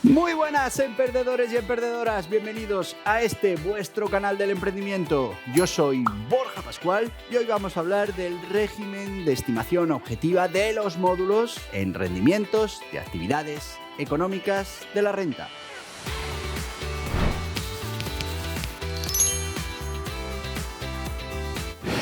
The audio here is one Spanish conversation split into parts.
Muy buenas, emprendedores y emprendedoras, bienvenidos a este vuestro canal del emprendimiento. Yo soy Borja Pascual y hoy vamos a hablar del régimen de estimación objetiva de los módulos en rendimientos de actividades económicas de la renta.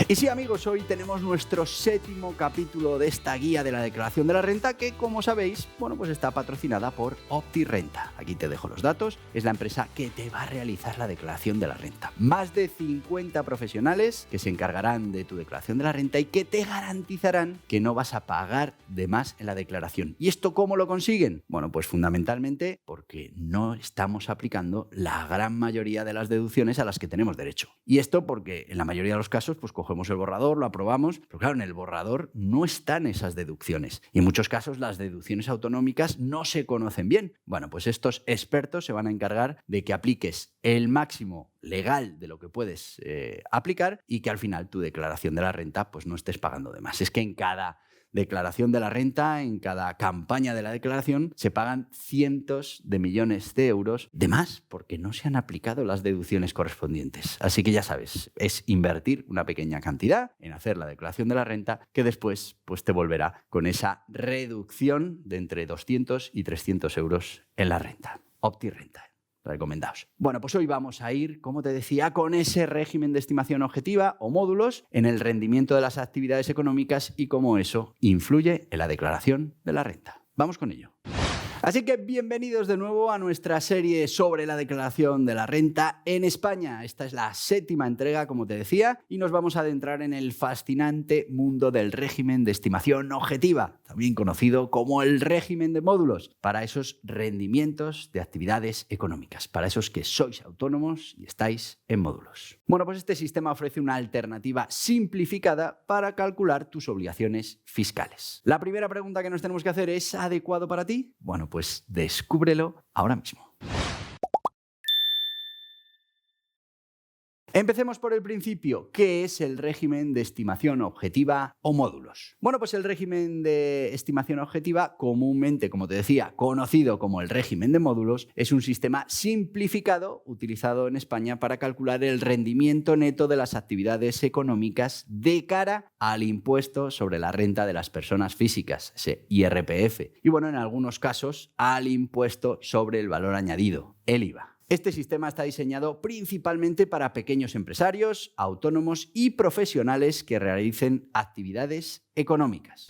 Y sí, amigos, hoy tenemos nuestro séptimo capítulo de esta guía de la declaración de la renta que, como sabéis, pues está patrocinada por OptiRenta. Aquí te dejo los datos. Es la empresa que te va a realizar la declaración de la renta. Más de 50 profesionales que se encargarán de tu declaración de la renta y que te garantizarán que no vas a pagar de más en la declaración. ¿Y esto cómo lo consiguen? Pues fundamentalmente porque no estamos aplicando la gran mayoría de las deducciones a las que tenemos derecho. Y esto porque en la mayoría de los casos, cogemos el borrador, lo aprobamos, pero claro, en el borrador no están esas deducciones. Y en muchos casos las deducciones autonómicas no se conocen bien. Pues estos expertos se van a encargar de que apliques el máximo legal de lo que puedes aplicar y que al final tu declaración de la renta no estés pagando de más. Es que en cada declaración de la renta, en cada campaña de la declaración, se pagan cientos de millones de euros de más porque no se han aplicado las deducciones correspondientes. Así que ya sabes, es invertir una pequeña cantidad en hacer la declaración de la renta que después te volverá con esa reducción de entre 200 y 300 euros en la renta. OptiRenta. Recomendados. Pues hoy vamos a ir, como te decía, con ese régimen de estimación objetiva o módulos en el rendimiento de las actividades económicas y cómo eso influye en la declaración de la renta. Vamos con ello. Así que bienvenidos de nuevo a nuestra serie sobre la declaración de la renta en España. Esta es la séptima entrega, como te decía, y nos vamos a adentrar en el fascinante mundo del régimen de estimación objetiva, también conocido como el régimen de módulos, para esos rendimientos de actividades económicas, para esos que sois autónomos y estáis en módulos. Este sistema ofrece una alternativa simplificada para calcular tus obligaciones fiscales. La primera pregunta que nos tenemos que hacer es: ¿adecuado para ti? Pues descúbrelo ahora mismo. Empecemos por el principio. ¿Qué es el régimen de estimación objetiva o módulos? El régimen de estimación objetiva, comúnmente, como te decía, conocido como el régimen de módulos, es un sistema simplificado utilizado en España para calcular el rendimiento neto de las actividades económicas de cara al impuesto sobre la renta de las personas físicas, ese IRPF, y en algunos casos al impuesto sobre el valor añadido, el IVA. Este sistema está diseñado principalmente para pequeños empresarios, autónomos y profesionales que realicen actividades económicas.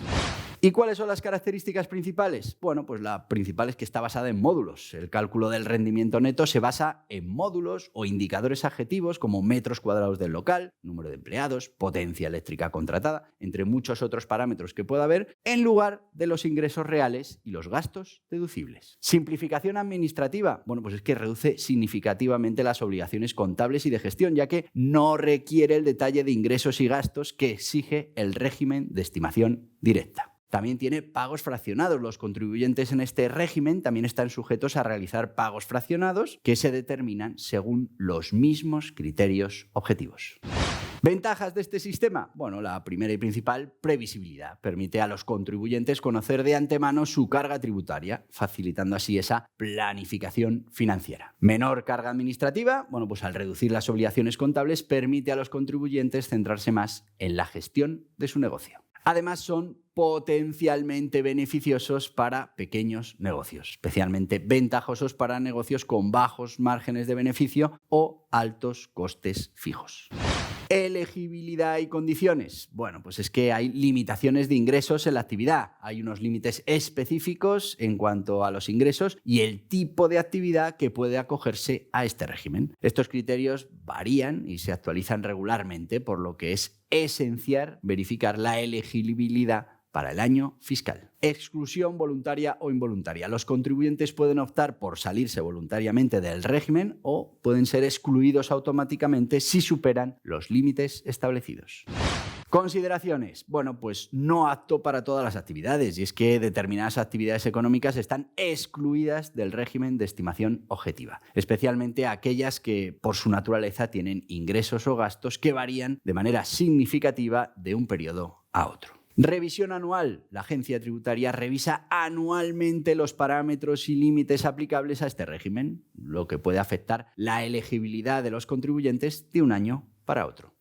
¿Y cuáles son las características principales? La principal es que está basada en módulos. El cálculo del rendimiento neto se basa en módulos o indicadores adjetivos como metros cuadrados del local, número de empleados, potencia eléctrica contratada, entre muchos otros parámetros que pueda haber, en lugar de los ingresos reales y los gastos deducibles. Simplificación administrativa. Es que reduce significativamente las obligaciones contables y de gestión, ya que no requiere el detalle de ingresos y gastos que exige el régimen de estimación directa. También tiene pagos fraccionados. Los contribuyentes en este régimen también están sujetos a realizar pagos fraccionados que se determinan según los mismos criterios objetivos. ¿Ventajas de este sistema? La primera y principal, previsibilidad. Permite a los contribuyentes conocer de antemano su carga tributaria, facilitando así esa planificación financiera. Menor carga administrativa. Al reducir las obligaciones contables, permite a los contribuyentes centrarse más en la gestión de su negocio. Además, son potencialmente beneficiosos para pequeños negocios, especialmente ventajosos para negocios con bajos márgenes de beneficio o altos costes fijos. Elegibilidad y condiciones. Es que hay limitaciones de ingresos en la actividad. Hay unos límites específicos en cuanto a los ingresos y el tipo de actividad que puede acogerse a este régimen. Estos criterios varían y se actualizan regularmente, por lo que es esencial verificar la elegibilidad para el año fiscal. Exclusión voluntaria o involuntaria. Los contribuyentes pueden optar por salirse voluntariamente del régimen o pueden ser excluidos automáticamente si superan los límites establecidos. Consideraciones. No apto para todas las actividades, y es que determinadas actividades económicas están excluidas del régimen de estimación objetiva, especialmente aquellas que por su naturaleza tienen ingresos o gastos que varían de manera significativa de un periodo a otro. Revisión anual. La agencia tributaria revisa anualmente los parámetros y límites aplicables a este régimen, lo que puede afectar la elegibilidad de los contribuyentes de un año para otro.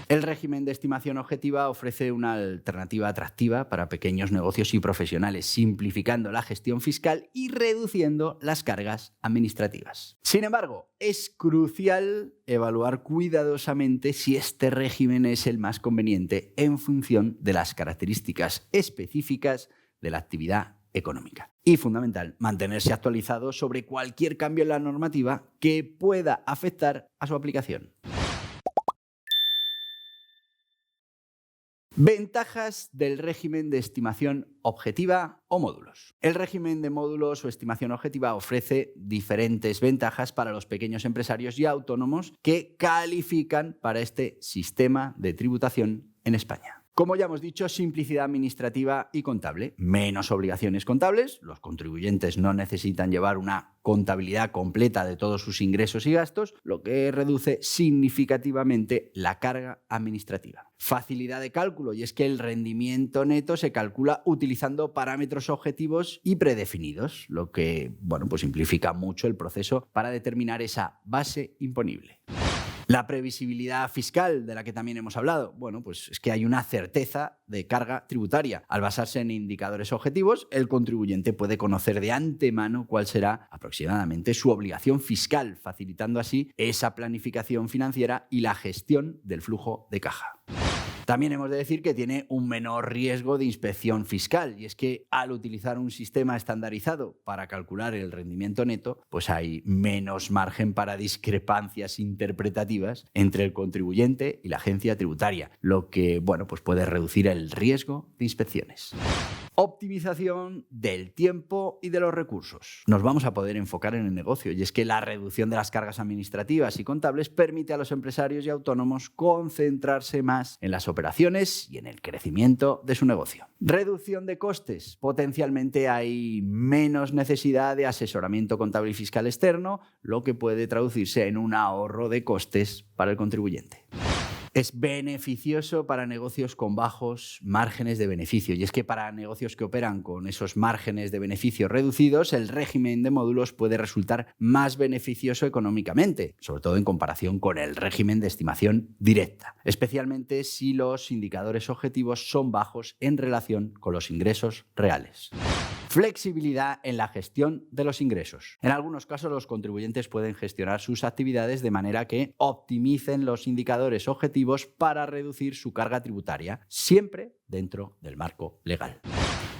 El régimen de estimación objetiva ofrece una alternativa atractiva para pequeños negocios y profesionales, simplificando la gestión fiscal y reduciendo las cargas administrativas. Sin embargo, es crucial evaluar cuidadosamente si este régimen es el más conveniente en función de las características específicas de la actividad económica. Y fundamental, mantenerse actualizado sobre cualquier cambio en la normativa que pueda afectar a su aplicación. Ventajas del régimen de estimación objetiva o módulos. El régimen de módulos o estimación objetiva ofrece diferentes ventajas para los pequeños empresarios y autónomos que califican para este sistema de tributación en España. Como ya hemos dicho, simplicidad administrativa y contable. Menos obligaciones contables. Los contribuyentes no necesitan llevar una contabilidad completa de todos sus ingresos y gastos, lo que reduce significativamente la carga administrativa. Facilidad de cálculo, y es que el rendimiento neto se calcula utilizando parámetros objetivos y predefinidos, lo que pues simplifica mucho el proceso para determinar esa base imponible. La previsibilidad fiscal, de la que también hemos hablado, pues es que hay una certeza de carga tributaria. Al basarse en indicadores objetivos, el contribuyente puede conocer de antemano cuál será aproximadamente su obligación fiscal, facilitando así esa planificación financiera y la gestión del flujo de caja. También hemos de decir que tiene un menor riesgo de inspección fiscal, y es que al utilizar un sistema estandarizado para calcular el rendimiento neto, pues hay menos margen para discrepancias interpretativas entre el contribuyente y la agencia tributaria, lo que pues puede reducir el riesgo de inspecciones. Optimización del tiempo y de los recursos. Nos vamos a poder enfocar en el negocio, y es que la reducción de las cargas administrativas y contables permite a los empresarios y autónomos concentrarse más en las operaciones y en el crecimiento de su negocio. Reducción de costes. Potencialmente hay menos necesidad de asesoramiento contable y fiscal externo, lo que puede traducirse en un ahorro de costes para el contribuyente. Es beneficioso para negocios con bajos márgenes de beneficio, y es que para negocios que operan con esos márgenes de beneficio reducidos, el régimen de módulos puede resultar más beneficioso económicamente, sobre todo en comparación con el régimen de estimación directa, especialmente si los indicadores objetivos son bajos en relación con los ingresos reales. Flexibilidad en la gestión de los ingresos. En algunos casos, los contribuyentes pueden gestionar sus actividades de manera que optimicen los indicadores objetivos para reducir su carga tributaria, siempre dentro del marco legal.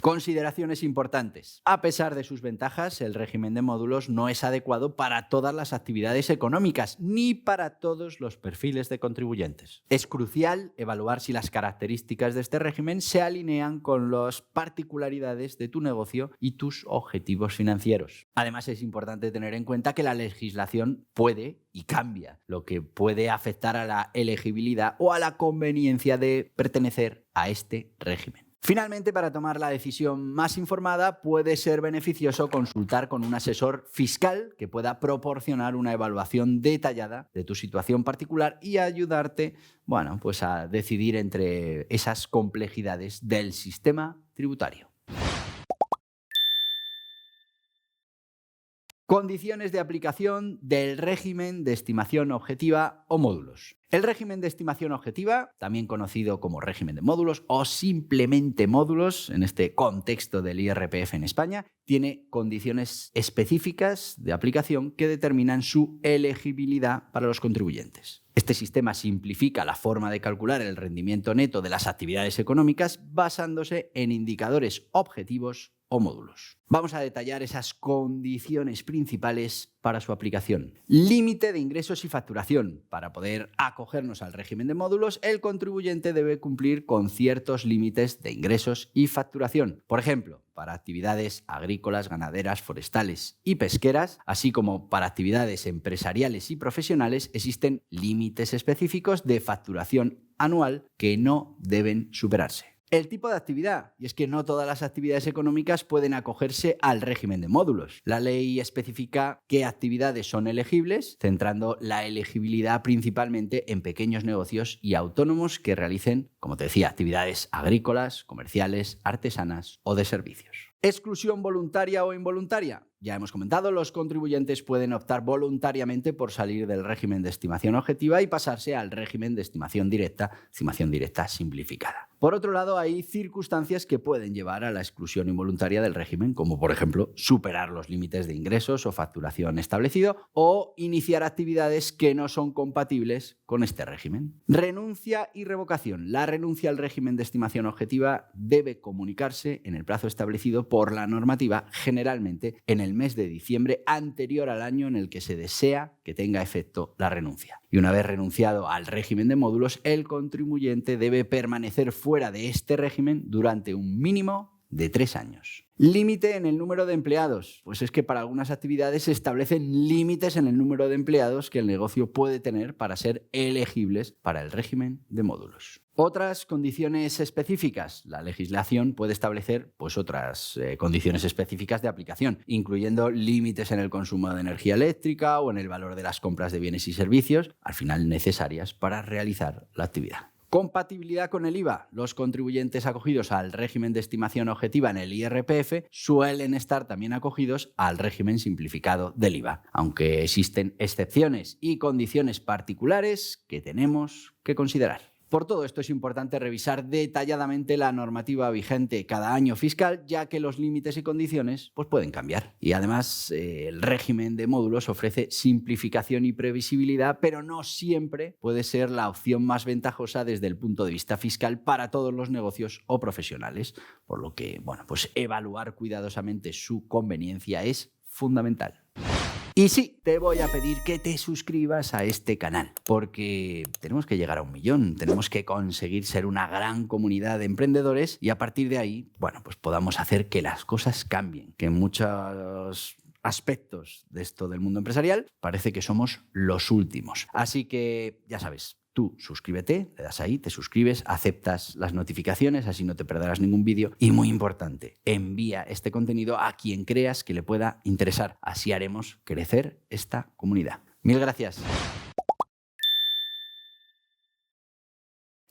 Consideraciones importantes. A pesar de sus ventajas, el régimen de módulos no es adecuado para todas las actividades económicas ni para todos los perfiles de contribuyentes. Es crucial evaluar si las características de este régimen se alinean con las particularidades de tu negocio y tus objetivos financieros. Además, es importante tener en cuenta que la legislación puede y cambia, lo que puede afectar a la elegibilidad o a la conveniencia de pertenecer a este régimen. Finalmente, para tomar la decisión más informada, puede ser beneficioso consultar con un asesor fiscal que pueda proporcionar una evaluación detallada de tu situación particular y ayudarte, a decidir entre esas complejidades del sistema tributario. Condiciones de aplicación del régimen de estimación objetiva o módulos. El régimen de estimación objetiva, también conocido como régimen de módulos o simplemente módulos en este contexto del IRPF en España, tiene condiciones específicas de aplicación que determinan su elegibilidad para los contribuyentes. Este sistema simplifica la forma de calcular el rendimiento neto de las actividades económicas basándose en indicadores objetivos o módulos. Vamos a detallar esas condiciones principales para su aplicación. Límite de ingresos y facturación. Para poder acogernos al régimen de módulos, el contribuyente debe cumplir con ciertos límites de ingresos y facturación. Por ejemplo, para actividades agrícolas, ganaderas, forestales y pesqueras, así como para actividades empresariales y profesionales, existen límites específicos de facturación anual que no deben superarse. El tipo de actividad, y es que no todas las actividades económicas pueden acogerse al régimen de módulos. La ley especifica qué actividades son elegibles, centrando la elegibilidad principalmente en pequeños negocios y autónomos que realicen, como te decía, actividades agrícolas, comerciales, artesanas o de servicios. ¿Exclusión voluntaria o involuntaria? Ya hemos comentado, los contribuyentes pueden optar voluntariamente por salir del régimen de estimación objetiva y pasarse al régimen de estimación directa simplificada. Por otro lado, hay circunstancias que pueden llevar a la exclusión involuntaria del régimen, como por ejemplo superar los límites de ingresos o facturación establecido o iniciar actividades que no son compatibles con este régimen. Renuncia y revocación. La renuncia al régimen de estimación objetiva debe comunicarse en el plazo establecido por la normativa, generalmente en el mes de diciembre anterior al año en el que se desea que tenga efecto la renuncia. Y una vez renunciado al régimen de módulos, el contribuyente debe permanecer fuera de este régimen durante un mínimo de 3 años. Límite en el número de empleados. Pues es que para algunas actividades se establecen límites en el número de empleados que el negocio puede tener para ser elegibles para el régimen de módulos. Otras condiciones específicas. La legislación puede establecer otras condiciones específicas de aplicación, incluyendo límites en el consumo de energía eléctrica o en el valor de las compras de bienes y servicios, al final necesarias para realizar la actividad. Compatibilidad con el IVA. Los contribuyentes acogidos al régimen de estimación objetiva en el IRPF suelen estar también acogidos al régimen simplificado del IVA, aunque existen excepciones y condiciones particulares que tenemos que considerar. Por todo esto es importante revisar detalladamente la normativa vigente cada año fiscal, ya que los límites y condiciones pueden cambiar. Y además, el régimen de módulos ofrece simplificación y previsibilidad, pero no siempre puede ser la opción más ventajosa desde el punto de vista fiscal para todos los negocios o profesionales, por lo que, evaluar cuidadosamente su conveniencia es fundamental. Y sí, te voy a pedir que te suscribas a este canal, porque tenemos que llegar a 1 millón, tenemos que conseguir ser una gran comunidad de emprendedores y a partir de ahí, podamos hacer que las cosas cambien, que en muchos aspectos de esto del mundo empresarial parece que somos los últimos. Así que, ya sabes, tú suscríbete, le das ahí, te suscribes, aceptas las notificaciones, así no te perderás ningún vídeo. Y muy importante, envía este contenido a quien creas que le pueda interesar. Así haremos crecer esta comunidad. Mil gracias.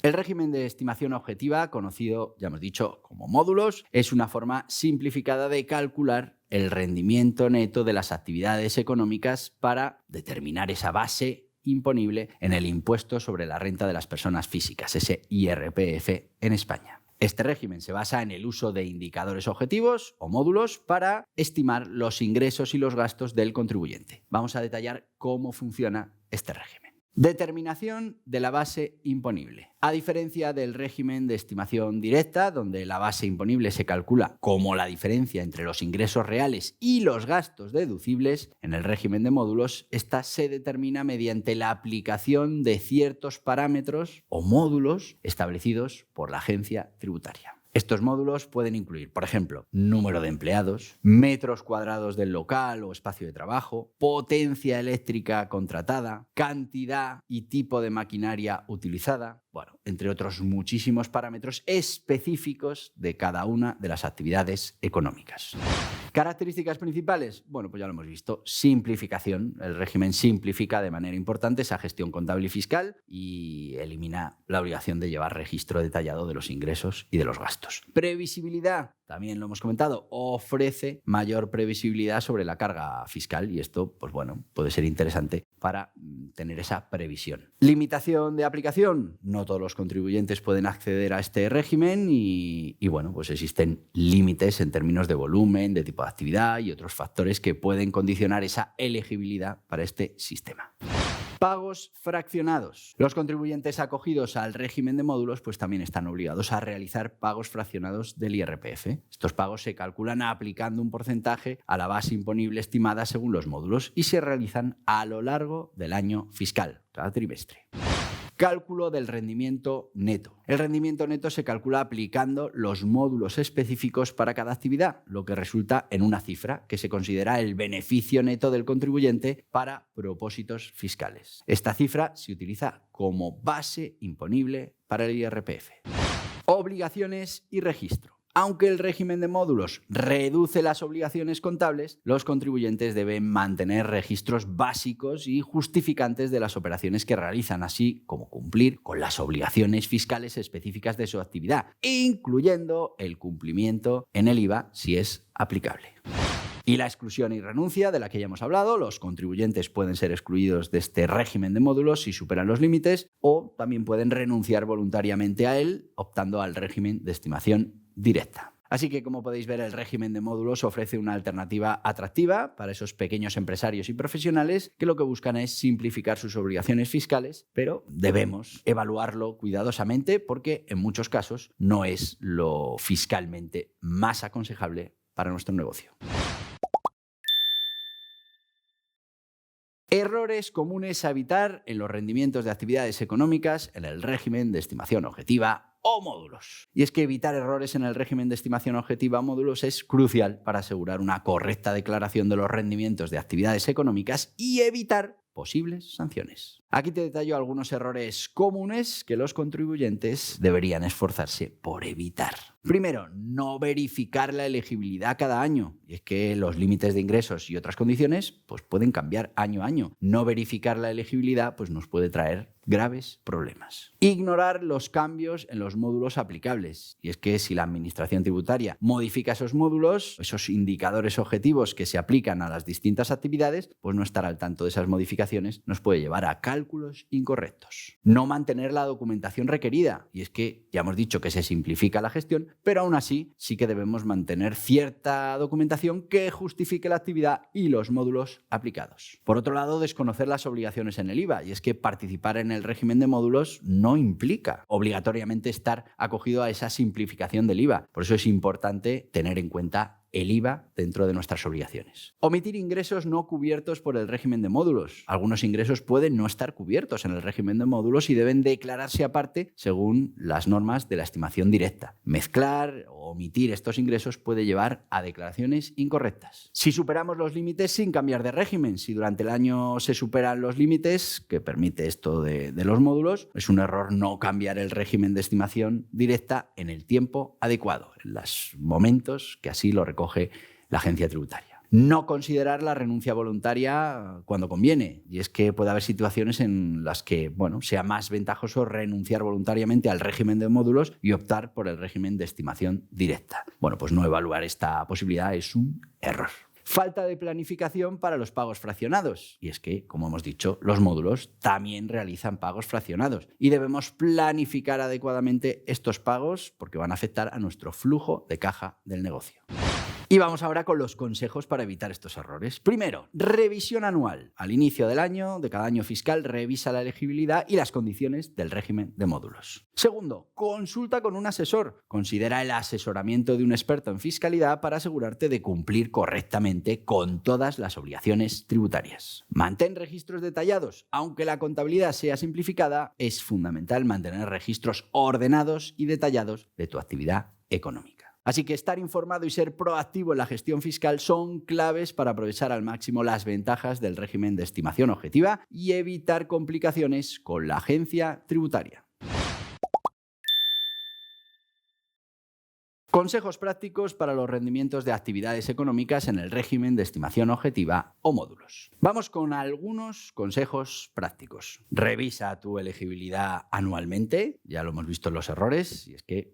El régimen de estimación objetiva, conocido, ya hemos dicho, como módulos, es una forma simplificada de calcular el rendimiento neto de las actividades económicas para determinar esa base imponible en el impuesto sobre la renta de las personas físicas, ese IRPF en España. Este régimen se basa en el uso de indicadores objetivos o módulos para estimar los ingresos y los gastos del contribuyente. Vamos a detallar cómo funciona este régimen. Determinación de la base imponible. A diferencia del régimen de estimación directa, donde la base imponible se calcula como la diferencia entre los ingresos reales y los gastos deducibles, en el régimen de módulos, esta se determina mediante la aplicación de ciertos parámetros o módulos establecidos por la agencia tributaria. Estos módulos pueden incluir, por ejemplo, número de empleados, metros cuadrados del local o espacio de trabajo, potencia eléctrica contratada, cantidad y tipo de maquinaria utilizada, entre otros muchísimos parámetros específicos de cada una de las actividades económicas. ¿Características principales? Ya lo hemos visto. Simplificación. El régimen simplifica de manera importante esa gestión contable y fiscal y elimina la obligación de llevar registro detallado de los ingresos y de los gastos. Previsibilidad. También lo hemos comentado, ofrece mayor previsibilidad sobre la carga fiscal y esto, puede ser interesante para tener esa previsión. Limitación de aplicación. No todos los contribuyentes pueden acceder a este régimen y existen límites en términos de volumen, de tipo de actividad y otros factores que pueden condicionar esa elegibilidad para este sistema. Pagos fraccionados. Los contribuyentes acogidos al régimen de módulos también están obligados a realizar pagos fraccionados del IRPF. Estos pagos se calculan aplicando un porcentaje a la base imponible estimada según los módulos y se realizan a lo largo del año fiscal, cada trimestre. Cálculo del rendimiento neto. El rendimiento neto se calcula aplicando los módulos específicos para cada actividad, lo que resulta en una cifra que se considera el beneficio neto del contribuyente para propósitos fiscales. Esta cifra se utiliza como base imponible para el IRPF. Obligaciones y registro. Aunque el régimen de módulos reduce las obligaciones contables, los contribuyentes deben mantener registros básicos y justificantes de las operaciones que realizan, así como cumplir con las obligaciones fiscales específicas de su actividad, incluyendo el cumplimiento en el IVA si es aplicable. Y la exclusión y renuncia, de la que ya hemos hablado, los contribuyentes pueden ser excluidos de este régimen de módulos si superan los límites o también pueden renunciar voluntariamente a él, optando al régimen de estimación directa. Así que, como podéis ver, el régimen de módulos ofrece una alternativa atractiva para esos pequeños empresarios y profesionales que lo que buscan es simplificar sus obligaciones fiscales, pero debemos evaluarlo cuidadosamente porque en muchos casos no es lo fiscalmente más aconsejable para nuestro negocio. Errores comunes a evitar en los rendimientos de actividades económicas en el régimen de estimación objetiva o módulos. Y es que evitar errores en el régimen de estimación objetiva o módulos es crucial para asegurar una correcta declaración de los rendimientos de actividades económicas y evitar posibles sanciones. Aquí te detallo algunos errores comunes que los contribuyentes deberían esforzarse por evitar. Primero, no verificar la elegibilidad cada año. Y es que los límites de ingresos y otras condiciones pues, pueden cambiar año a año. No verificar la elegibilidad pues, nos puede traer graves problemas. Ignorar los cambios en los módulos aplicables. Y es que si la Administración Tributaria modifica esos módulos, esos indicadores objetivos que se aplican a las distintas actividades, pues no estar al tanto de esas modificaciones nos puede llevar a cálculos incorrectos. No mantener la documentación requerida. Y es que ya hemos dicho que se simplifica la gestión, pero aún así sí que debemos mantener cierta documentación que justifique la actividad y los módulos aplicados. Por otro lado, desconocer las obligaciones en el IVA. Y es que participar en el régimen de módulos no implica obligatoriamente estar acogido a esa simplificación del IVA. Por eso es importante tener en cuenta el IVA dentro de nuestras obligaciones. Omitir ingresos no cubiertos por el régimen de módulos. Algunos ingresos pueden no estar cubiertos en el régimen de módulos y deben declararse aparte según las normas de la estimación directa. Mezclar o omitir estos ingresos puede llevar a declaraciones incorrectas. Si superamos los límites sin cambiar de régimen, si durante el año se superan los límites que permite esto de los módulos, es un error no cambiar el régimen de estimación directa en el tiempo adecuado, en los momentos que así lo recoge la agencia tributaria. No considerar la renuncia voluntaria cuando conviene. Y es que puede haber situaciones en las que sea más ventajoso renunciar voluntariamente al régimen de módulos y optar por el régimen de estimación directa. Pues no evaluar esta posibilidad es un error. Falta de planificación para los pagos fraccionados. Y es que, como hemos dicho, los módulos también realizan pagos fraccionados y debemos planificar adecuadamente estos pagos porque van a afectar a nuestro flujo de caja del negocio. Y vamos ahora con los consejos para evitar estos errores. Primero, revisión anual. Al inicio del año, de cada año fiscal, revisa la elegibilidad y las condiciones del régimen de módulos. Segundo, consulta con un asesor. Considera el asesoramiento de un experto en fiscalidad para asegurarte de cumplir correctamente con todas las obligaciones tributarias. Mantén registros detallados. Aunque la contabilidad sea simplificada, es fundamental mantener registros ordenados y detallados de tu actividad económica. Así que estar informado y ser proactivo en la gestión fiscal son claves para aprovechar al máximo las ventajas del régimen de estimación objetiva y evitar complicaciones con la agencia tributaria. Consejos prácticos para los rendimientos de actividades económicas en el régimen de estimación objetiva o módulos. Vamos con algunos consejos prácticos. Revisa tu elegibilidad anualmente, ya lo hemos visto en los errores, y es que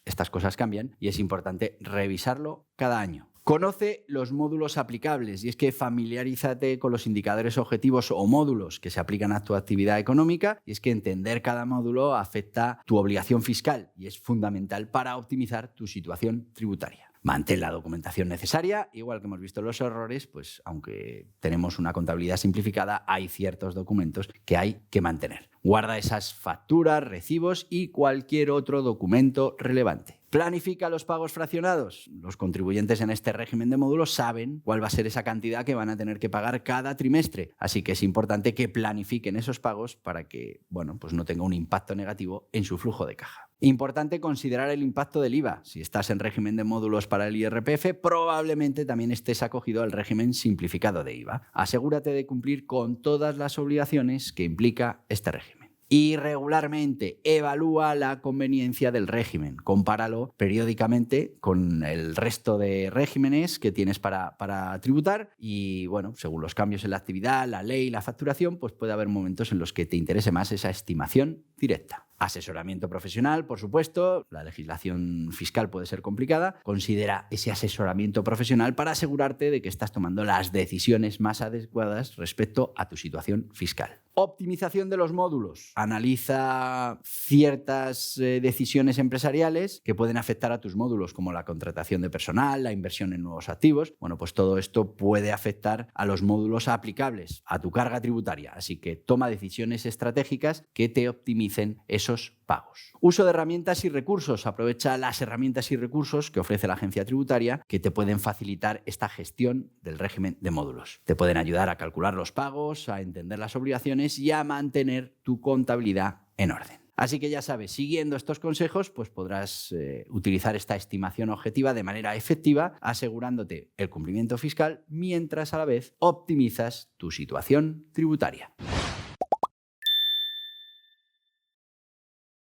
estas cosas cambian y es importante revisarlo cada año. Conoce los módulos aplicables y es que familiarízate con los indicadores objetivos o módulos que se aplican a tu actividad económica y es que entender cada módulo afecta tu obligación fiscal y es fundamental para optimizar tu situación tributaria. Mantén la documentación necesaria, igual que hemos visto en los errores, aunque tenemos una contabilidad simplificada, hay ciertos documentos que hay que mantener. Guarda esas facturas, recibos y cualquier otro documento relevante. Planifica los pagos fraccionados. Los contribuyentes en este régimen de módulos saben cuál va a ser esa cantidad que van a tener que pagar cada trimestre. Así que es importante que planifiquen esos pagos para que no tenga un impacto negativo en su flujo de caja. Importante considerar el impacto del IVA. Si estás en régimen de módulos para el IRPF, probablemente también estés acogido al régimen simplificado de IVA. Asegúrate de cumplir con todas las obligaciones que implica este régimen. Y regularmente evalúa la conveniencia del régimen. Compáralo periódicamente con el resto de regímenes que tienes para tributar y, bueno, según los cambios en la actividad, la ley, la facturación, pues puede haber momentos en los que te interese más esa estimación directa. Asesoramiento profesional, por supuesto. La legislación fiscal puede ser complicada. Considera ese asesoramiento profesional para asegurarte de que estás tomando las decisiones más adecuadas respecto a tu situación fiscal. Optimización de los módulos. Analiza ciertas decisiones empresariales que pueden afectar a tus módulos, como la contratación de personal, la inversión en nuevos activos. Bueno, pues todo esto puede afectar a los módulos aplicables a tu carga tributaria. Así que toma decisiones estratégicas que te optimicen esos pagos. Uso de herramientas y recursos. Aprovecha las herramientas y recursos que ofrece la agencia tributaria que te pueden facilitar esta gestión del régimen de módulos. Te pueden ayudar a calcular los pagos, a entender las obligaciones y a mantener tu contabilidad en orden. Así que ya sabes, siguiendo estos consejos, pues podrás utilizar esta estimación objetiva de manera efectiva, asegurándote el cumplimiento fiscal mientras a la vez optimizas tu situación tributaria.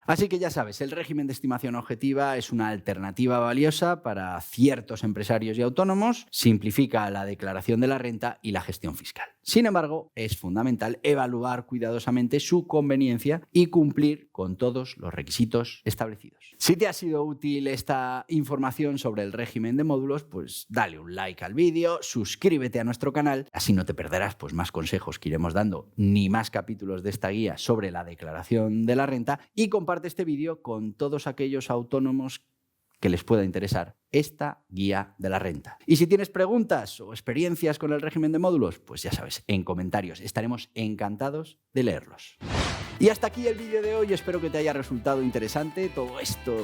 Así que ya sabes, el régimen de estimación objetiva es una alternativa valiosa para ciertos empresarios y autónomos, simplifica la declaración de la renta y la gestión fiscal. Sin embargo, es fundamental evaluar cuidadosamente su conveniencia y cumplir con todos los requisitos establecidos. Si te ha sido útil esta información sobre el régimen de módulos, pues dale un like al vídeo, suscríbete a nuestro canal, así no te perderás pues más consejos que iremos dando ni más capítulos de esta guía sobre la declaración de la renta y comparte este vídeo con todos aquellos autónomos que les pueda interesar esta guía de la renta. Y si tienes preguntas o experiencias con el régimen de módulos, pues ya sabes, en comentarios estaremos encantados de leerlos. Y hasta aquí el vídeo de hoy, espero que te haya resultado interesante todo esto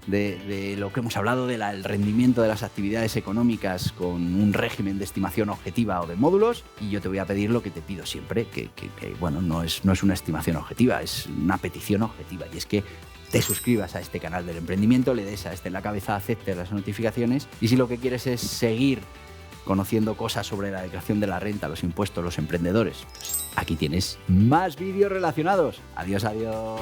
de lo que hemos hablado del rendimiento de las actividades económicas con un régimen de estimación objetiva o de módulos, y yo te voy a pedir lo que te pido siempre, que bueno, no es una estimación objetiva, es una petición objetiva, y es que te suscribas a este canal del emprendimiento, le des a este en la cabeza, aceptes las notificaciones, y si lo que quieres es seguir conociendo cosas sobre la declaración de la renta, los impuestos, los emprendedores, pues aquí tienes más vídeos relacionados. Adiós, adiós.